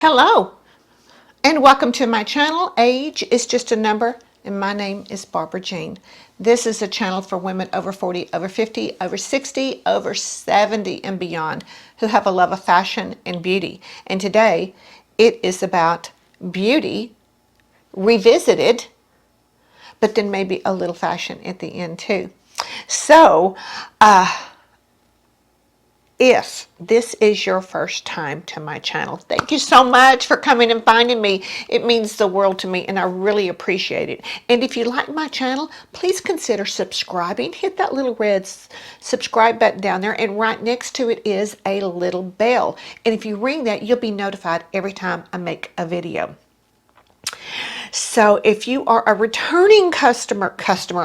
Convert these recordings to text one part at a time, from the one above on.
Hello and welcome to my channel. Age is just a number and my name is Barbara Jean. This is a channel for women over 40, over 50, over 60, over 70 and beyond who have a love of fashion and beauty. And today it is about beauty revisited, but then maybe a little fashion at the end too. So, if this is your first time to my channel, thank you so much for coming and finding me. It means the world to me and I really appreciate it. And if you like my channel, please consider subscribing. Hit that little red subscribe button down there, and right next to it is a little bell. And if you ring that, you'll be notified every time I make a video. So if you are a returning customer,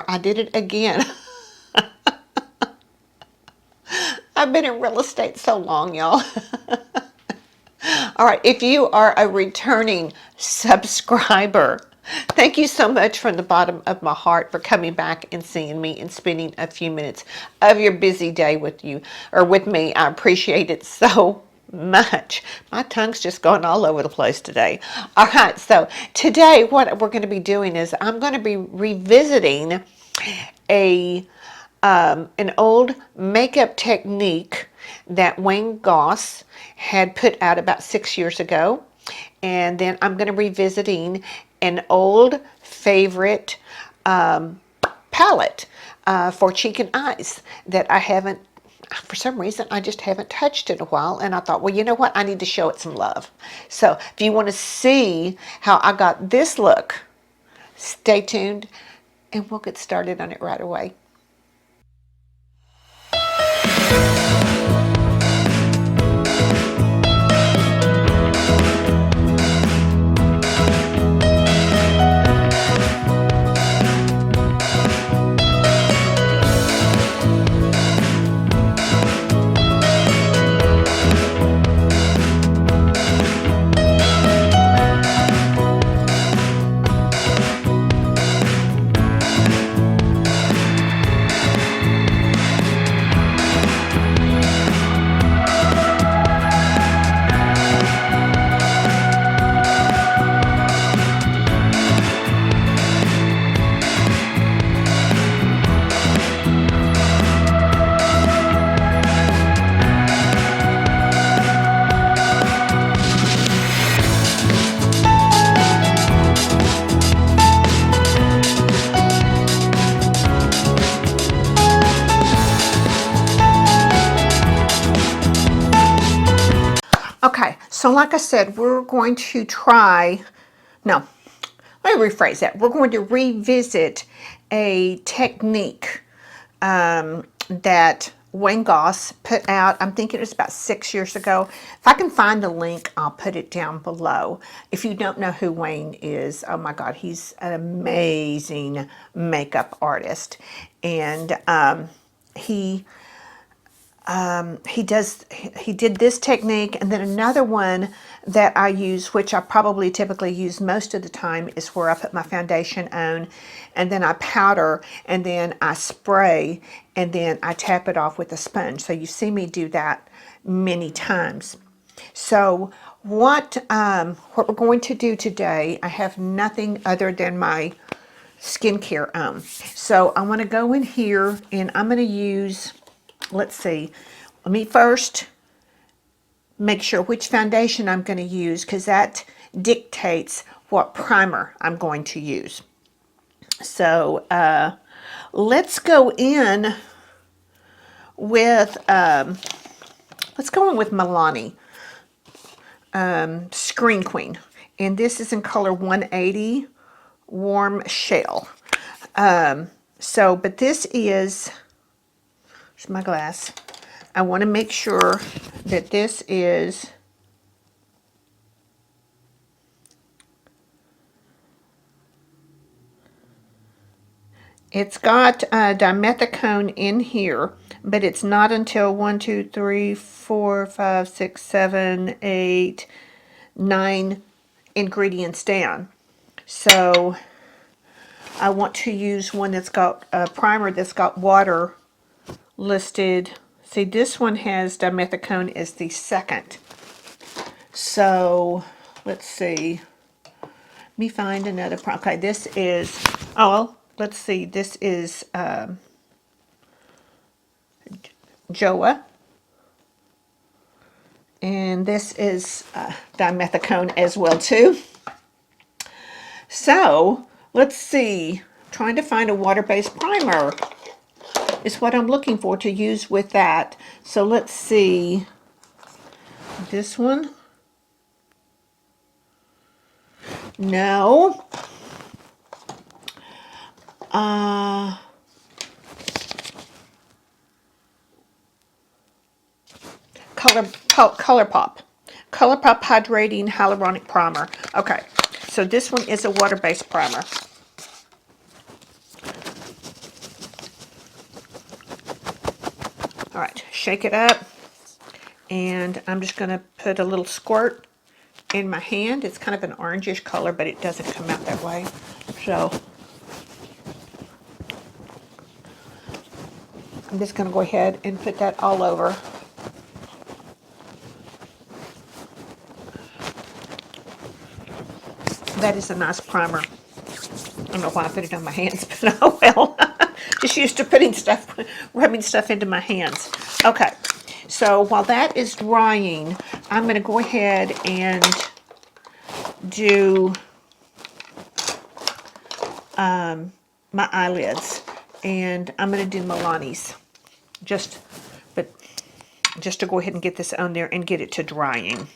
I did it again. I've been in real estate so long, y'all. All right, if you are a returning subscriber, thank you so much from the bottom of my heart for coming back and seeing me and spending a few minutes of your busy day with you or with me. I appreciate it so much. My tongue's just going all over the place today. All right, so today what we're going to be doing is I'm going to be revisiting an old makeup technique that WAYNE GOSS had put out about 6 years ago. And then I'm going to be revisiting an old favorite palette for cheek and eyes that I haven't, for some reason, I just haven't touched in a while. And I thought, well, you know what? I need to show it some love. So if you want to see how I got this look, stay tuned and we'll get started on it right away. Okay, so like I said, we're going to try, no, let me rephrase that. We're going to revisit a technique that WAYNE GOSS put out. I'm thinking it was about 6 years ago. If I can find the link, I'll put it down below. If you don't know who WAYNE is, oh my God, he's an amazing makeup artist. And he did this technique, and then another one that I use, which I probably typically use most of the time, is where I put my foundation on and then I powder and then I spray and then I tap it off with a sponge. So you see me do that many times. So what we're going to do today, I have nothing other than my skincare on. So I want to go in here and I'm going to use, let's see, let me first make sure which foundation I'm going to use, because that dictates what primer I'm going to use. So let's go in with Milani Screen Queen, and this is in color 180 Warm Shell. But this is, here's my glass. I want to make sure that this is it's got dimethicone in here, but it's not until 1, 2, 3, 4, 5, 6, 7, 8, 9 ingredients down. So I want to use one that's got a primer that's got water listed. See, this one has dimethicone as the second. So let's see. Let me find another. Okay, this is, oh, let's see. This is Joa. And this is dimethicone as well too. So let's see. Trying to find a water-based primer is what I'm looking for to use with that. So let's see. This one. No. ColourPop. ColourPop Hydrating Hyaluronic Primer. Okay, so this one is a water-based primer. All right, shake it up, and I'm just going to put a little squirt in my hand. It's kind of an orangish color, but it doesn't come out that way. So I'm just going to go ahead and put that all over. That is a nice primer. I don't know why I put it on my hands, but oh well. Just used to putting stuff, rubbing stuff into my hands. Okay, so while that is drying, I'm going to go ahead and do my eyelids, and I'm going to do Milani's, just to go ahead and get this on there and get it to drying.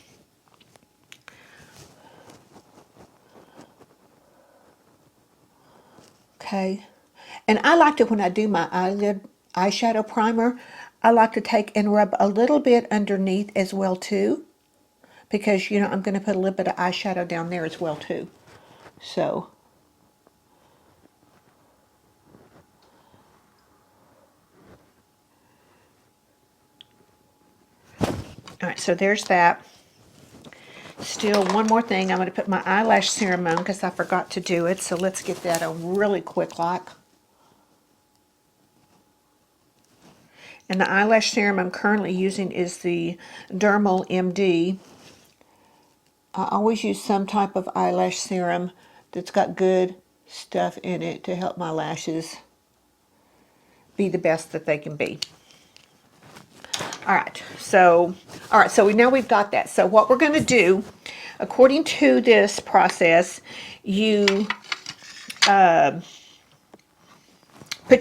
Okay, and I like to, when I do my eyelid eyeshadow primer, I like to take and rub a little bit underneath as well too, because you know I'm going to put a little bit of eyeshadow down there as well too. So all right, so there's that. Still one more thing, I'm going to put my eyelash serum on because I forgot to do it, so let's get that on really quick like. And the eyelash serum I'm currently using is the Dermal MD. I always use some type of eyelash serum that's got good stuff in it to help my lashes be the best that they can be. All right, so now we've got that. So what we're going to do, according to this process, you put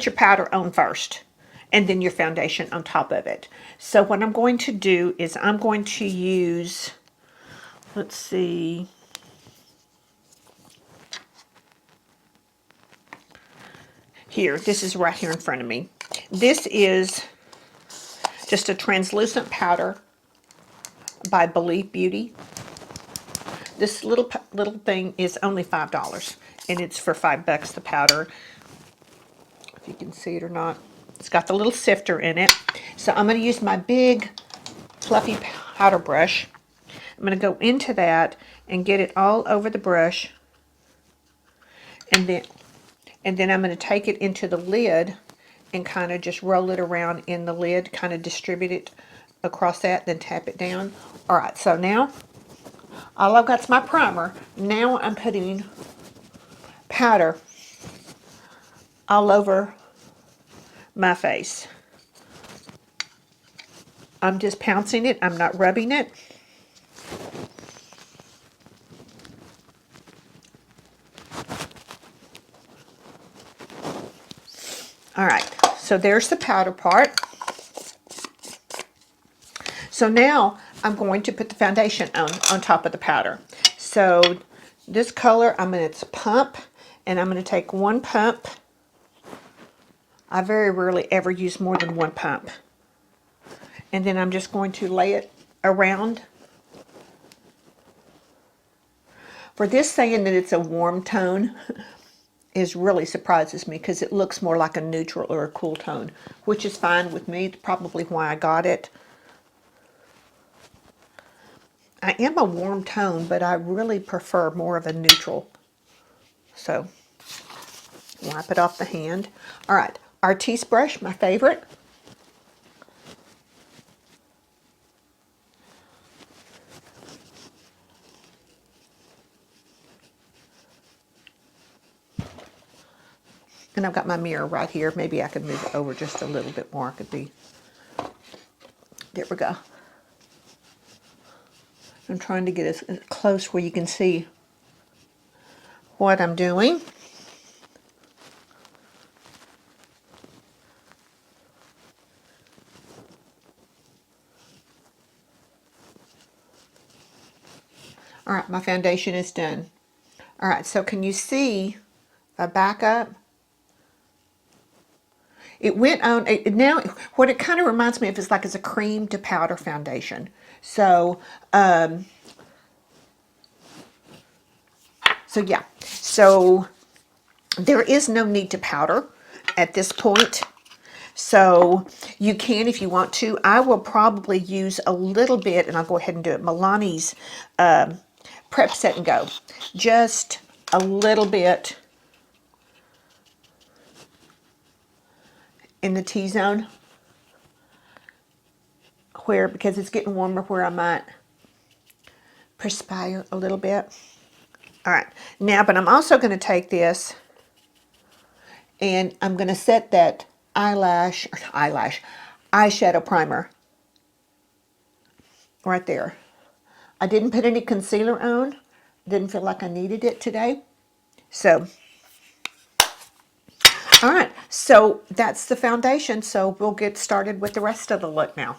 your powder on first, and then your foundation on top of it. So what I'm going to do is I'm going to use, let's see, here, this is right here in front of me. This is just a translucent powder by Blvd. This little thing is only $5, and it's for $5 the powder. If you can see it or not. It's got the little sifter in it. So I'm going to use my big fluffy powder brush. I'm going to go into that and get it all over the brush, and then I'm going to take it into the lid and kind of just roll it around in the lid, kind of distribute it across that, then tap it down. All right, so now all I've got is my primer. Now I'm putting powder all over my face. I'm just pouncing it. I'm not rubbing it. All right, so there's the powder part. So now I'm going to put the foundation on top of the powder. So this color, it's pump, and I'm going to take one pump. I very rarely ever use more than one pump. And then I'm just going to lay it around. For this saying that it's a warm tone is really surprises me, because it looks more like a neutral or a cool tone, which is fine with me. Probably why I got it. I am a warm tone, but I really prefer more of a neutral. So wipe it off the hand. All right, Artiste brush, my favorite. And I've got my mirror right here. Maybe I could move it over just a little bit more. It could be, there we go. I'm trying to get as close where you can see what I'm doing. All right, my foundation is done. All right, so can you see a back up? It went on, now what it kind of reminds me of is like it's a cream to powder foundation. So, yeah, so there is no need to powder at this point. So you can if you want to. I will probably use a little bit, and I'll go ahead and do it, Milani's Prep Set and Go. Just a little bit in the T-zone, where, because it's getting warmer, where I might perspire a little bit. All right, now, but I'm also going to take this and I'm going to set that eyeshadow primer right there. I didn't put any concealer on. Didn't feel like I needed it today. So, all right, so that's the foundation. So we'll get started with the rest of the look now.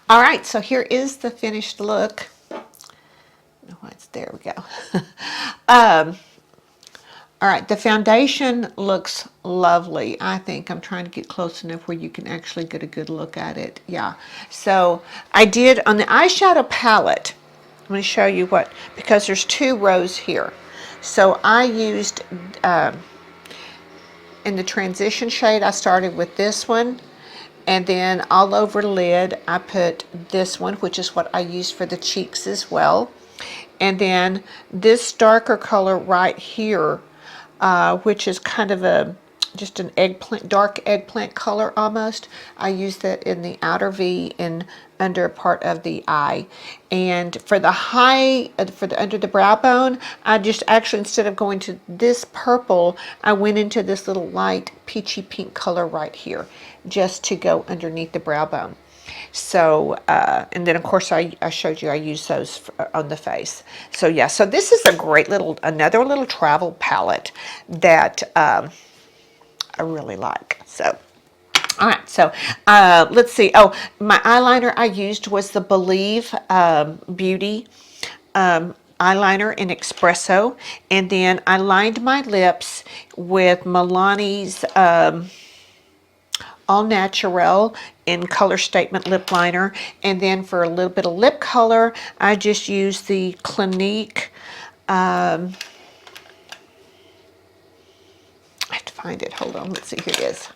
All right, so here is the finished look. There we go. All right, the foundation looks lovely. I think I'm trying to get close enough where you can actually get a good look at it. Yeah, so I did on the eyeshadow palette. I'm going to show you what, because there's two rows here. So I used, in the transition shade, I started with this one. And then all over the lid, I put this one, which is what I used for the cheeks as well. And then this darker color right here, which is kind of just an eggplant, dark eggplant color almost. I use that in the outer V and under part of the eye. And for the under the brow bone, I just actually, instead of going to this purple, I went into this little light peachy pink color right here, just to go underneath the brow bone. So, and then of course I showed you I use those on the face. So yeah, so this is a great another little travel palette that I really like. So, all right, so let's see. Oh, my eyeliner I used was the Blvd eyeliner in Espresso, and then I lined my lips with Milani's All Natural in Color Statement lip liner, and then for a little bit of lip color, I just used the Clinique. I have to find it. Hold on. Let's see. Here it is.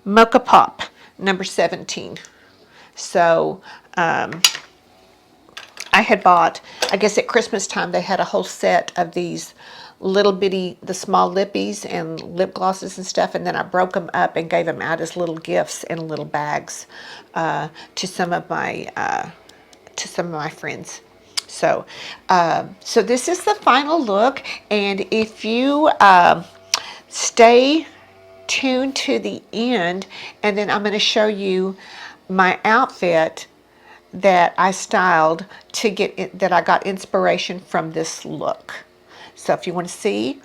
Mocha Pop, number 17. So I had bought, I guess at Christmas time, they had a whole set of these little bitty, the small lippies and lip glosses and stuff, and then I broke them up and gave them out as little gifts in little bags to some of my friends. So, so this is the final look, and if you stay tuned to the end, and then I'm going to show you my outfit that I styled to get it, that I got inspiration from this look. So if you want to see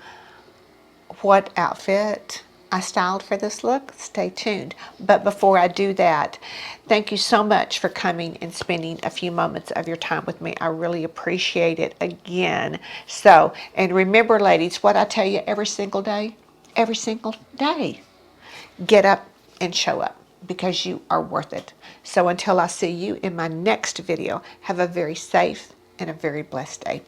what outfit I styled for this look, stay tuned. But before I do that, thank you so much for coming and spending a few moments of your time with me. I really appreciate it again. So, and remember, ladies, what I tell you every single day, get up and show up, because you are worth it. So until I see you in my next video, have a very safe and a very blessed day.